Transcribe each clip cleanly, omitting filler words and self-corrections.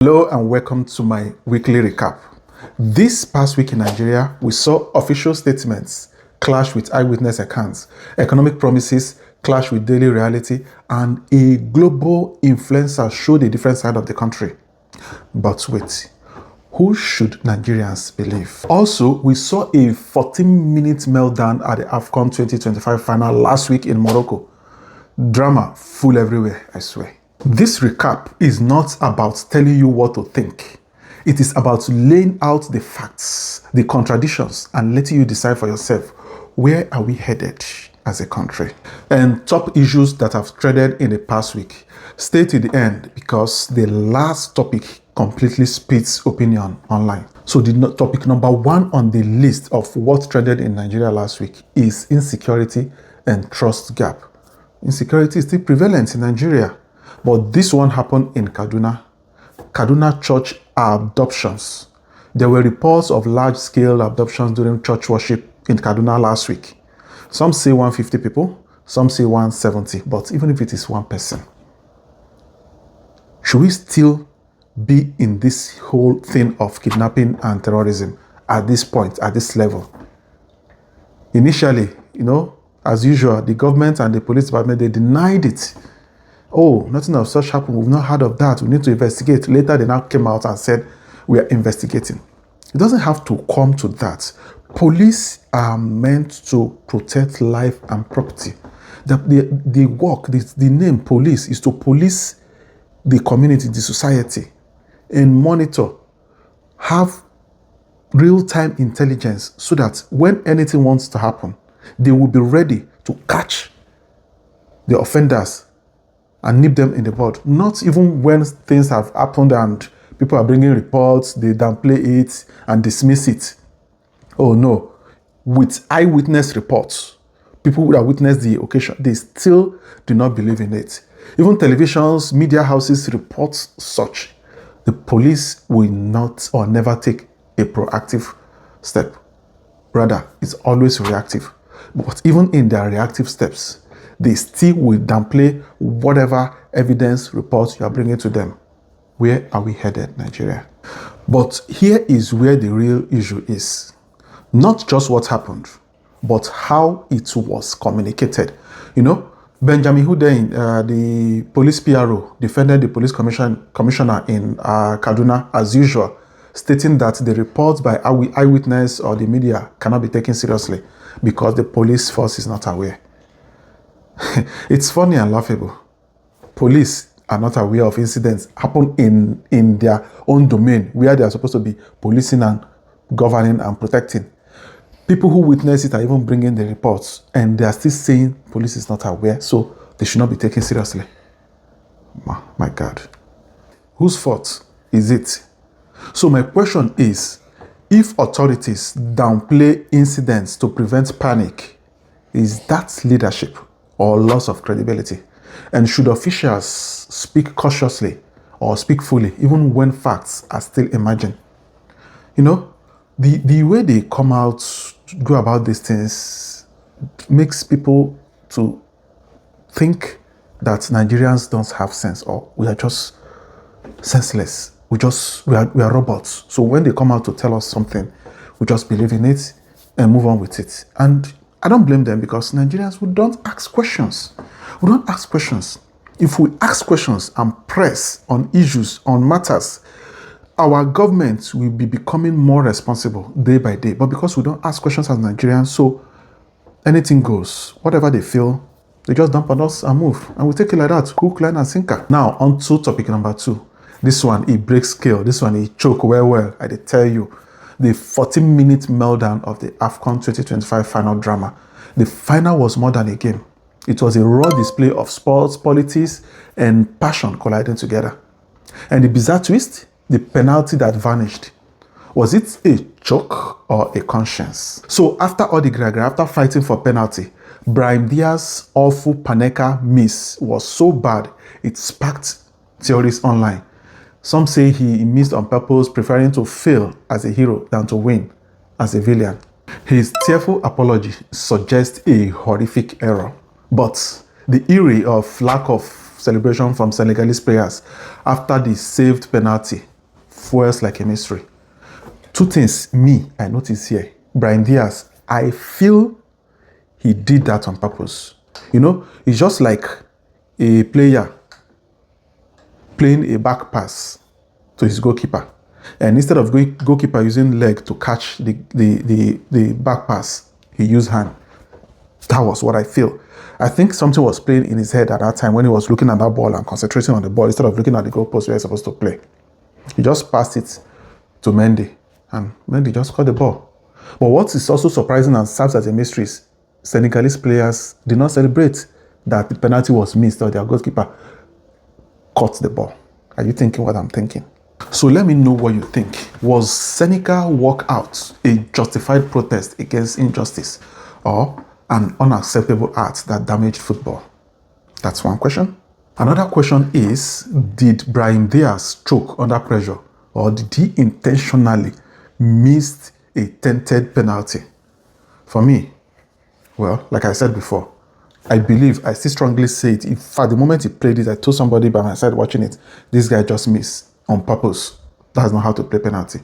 Hello and welcome to my weekly recap. This past week in Nigeria, we saw official statements clash with eyewitness accounts, economic promises clash with daily reality, and a global influencer showed a different side of the country. But wait, who should Nigerians believe? Also, we saw a 14-minute meltdown at the AFCON 2025 final last week in Morocco. Drama full everywhere, I swear. This recap is not about telling you what to think. It is about laying out the facts, the contradictions, and letting you decide for yourself, where are we headed as a country? And top issues that have threaded in the past week. Stay to the end because the last topic completely splits opinion online. So the topic number one on the list of what threaded in Nigeria last week is insecurity and trust gap. Insecurity is still prevalent in Nigeria. But this one happened in Kaduna. Kaduna church abductions. There were reports of large-scale abductions during church worship in Kaduna last week. Some say 150 people, some say 170, but even if it is one person, should we still be in this whole thing of kidnapping and terrorism at this point, at this level? Initially, as usual, the government and the police department, they denied it. Oh, nothing of such happened. We've not heard of that. We need to investigate. Later, they now came out and said, we are investigating. It doesn't have to come to that. Police are meant to protect life and property. The work, the name police is to police the community, the society, and monitor, have real-time intelligence so that when anything wants to happen, they will be ready to catch the offenders and nip them in the bud. Not even when things have happened and people are bringing reports, they downplay it and dismiss it. Oh no. With eyewitness reports, people who have witnessed the occasion, they still do not believe in it. Even televisions, media houses report such. The police will not or never take a proactive step. Rather, it's always reactive. But even in their reactive steps, they still will downplay whatever evidence reports you are bringing to them. Where are we headed, Nigeria? But here is where the real issue is. Not just what happened, but how it was communicated. Benjamin Hundeyin, the police PRO, defended the police commissioner in Kaduna as usual, stating that the reports by eyewitness or the media cannot be taken seriously because the police force is not aware. It's funny and laughable. Police are not aware of incidents happen in their own domain where they are supposed to be policing and governing and protecting. People who witness it are even bringing the reports and they are still saying police is not aware, so they should not be taken seriously. My God. Whose fault is it? So my question is, if authorities downplay incidents to prevent panic, is that leadership or loss of credibility? And should officials speak cautiously or speak fully, even when facts are still emerging? The way they come out to go about these things makes people to think that Nigerians don't have sense or we are just senseless. We are robots. So when they come out to tell us something, we just believe in it and move on with it. And I don't blame them because Nigerians, we don't ask questions. We don't ask questions. If we ask questions and press on issues, on matters, our government will be becoming more responsible day by day. But because we don't ask questions as Nigerians, so anything goes. Whatever they feel, they just dump on us and move. And we take it like that, hook, line, and sinker. Now, on to topic number 2. This one, it breaks scale. This one, it choke well. I did tell you. The 14-minute meltdown of the AFCON 2025 final drama. The final was more than a game. It was a raw display of sports, politics, and passion colliding together. And the bizarre twist, the penalty that vanished. Was it a choke or a conscience? So after all the gragra, after fighting for penalty, Brahim Diaz's awful Panenka miss was so bad, it sparked theories online. Some say he missed on purpose, preferring to fail as a hero than to win as a villain. His tearful apology suggests a horrific error. But the eerie of lack of celebration from Senegalese players after the saved penalty fuels like a mystery. Two things I notice here. Brahim Diaz, I feel he did that on purpose. You know, it's just like a player playing a back pass to his goalkeeper. And instead of goalkeeper using leg to catch the back pass, he used hand. That was what I feel. I think something was playing in his head at that time when he was looking at that ball and concentrating on the ball instead of looking at the goalpost where he's supposed to play. He just passed it to Mendy, and Mendy just caught the ball. But what is also surprising and serves as a mystery is Senegalese players did not celebrate that the penalty was missed or their goalkeeper caught the ball. Are you thinking what I'm thinking? So let me know what you think. Was Senegal walkout a justified protest against injustice or an unacceptable act that damaged football? That's one question. Another question is, did Brahim Diaz choke under pressure or did he intentionally miss a tainted penalty? For me, well, like I said before, I still strongly say it. If at the moment he played it, I told somebody by my side watching it, this guy just missed on purpose. That's not how to play penalty.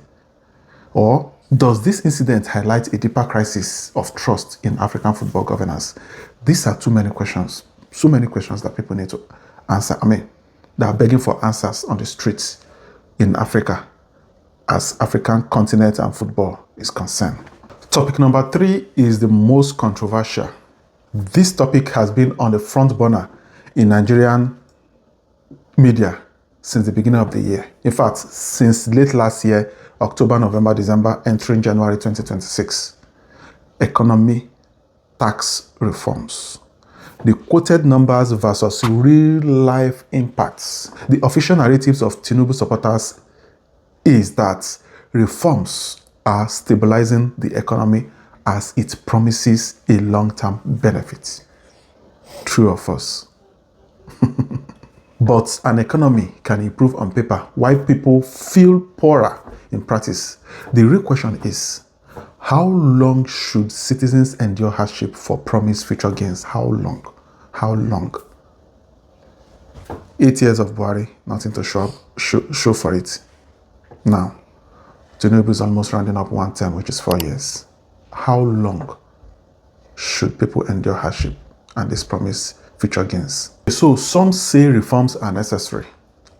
Or does this incident highlight a deeper crisis of trust in African football governance? These are too many questions. So many questions that people need to answer. They are begging for answers on the streets in Africa as African continent and football is concerned. Topic number 3 is the most controversial. This topic has been on the front burner in Nigerian media since the beginning of the year. In fact, since late last year, October, November, December, entering January 2026. Economy tax reforms. The quoted numbers versus real-life impacts. The official narratives of Tinubu supporters is that reforms are stabilizing the economy as it promises a long-term benefit. True or false? But an economy can improve on paper while people feel poorer in practice. The real question is, how long should citizens endure hardship for promised future gains? How long? How long? 8 years of Buhari, nothing to show for it. Now, Tinubu is almost rounding up 1 term, which is 4 years. How long should people endure hardship and this promise future gains? So some say reforms are necessary.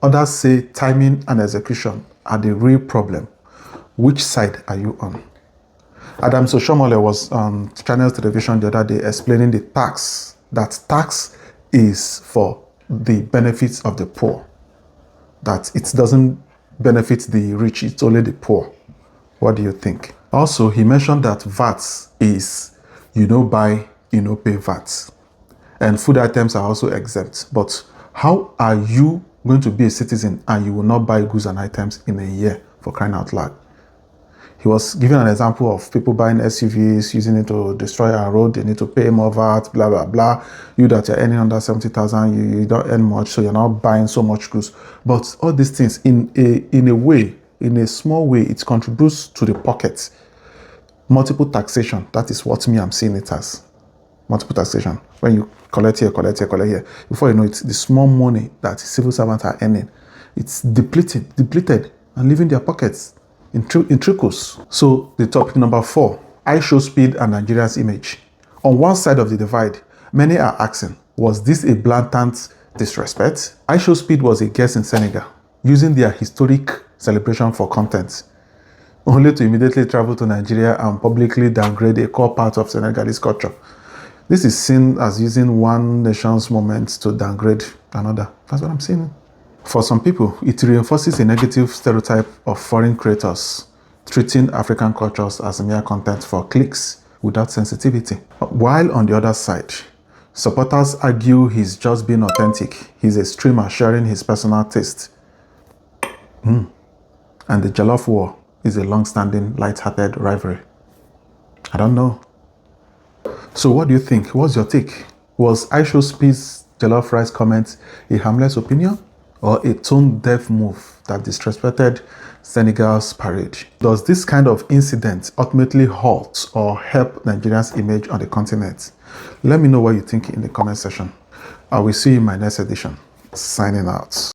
Others say timing and execution are the real problem. Which side are you on? Adams Oshomole was on Channels Television the other day explaining the tax. That tax is for the benefits of the poor. That it doesn't benefit the rich, it's only the poor. What do you think? Also, he mentioned that VAT is, buy, pay VAT. And food items are also exempt. But how are you going to be a citizen and you will not buy goods and items in a year, for crying out loud? He was giving an example of people buying SUVs, using it to destroy our road. They need to pay more VAT, blah, blah, blah. You that you're earning under 70,000, you don't earn much, so you're not buying so much goods. But all these things, in a way, in a small way, it contributes to the pocket. Multiple taxation, that is what I'm seeing it as. Multiple taxation. When you collect here, collect here, collect here. Before you know it, the small money that civil servants are earning, it's depleted, and leaving their pockets in trickles. So the topic number 4, IShowSpeed and Nigeria's image. On one side of the divide, many are asking, was this a blatant disrespect? IShowSpeed was a guest in Senegal, using their historic celebration for content, only to immediately travel to Nigeria and publicly downgrade a core part of Senegalese culture. This is seen as using one nation's moment to downgrade another. That's what I'm seeing. For some people, it reinforces a negative stereotype of foreign creators, treating African cultures as mere content for clicks without sensitivity. While on the other side, supporters argue he's just being authentic. He's a streamer sharing his personal taste. And the Jollof War is a long-standing, light-hearted rivalry. I don't know. So what do you think? What's your take? Was IShowSpeed's jollof rice comment a harmless opinion or a tone-deaf move that disrespected Senegal's parade? Does this kind of incident ultimately halt or help Nigeria's image on the continent? Let me know what you think in the comment section. I will see you in my next edition. Signing out.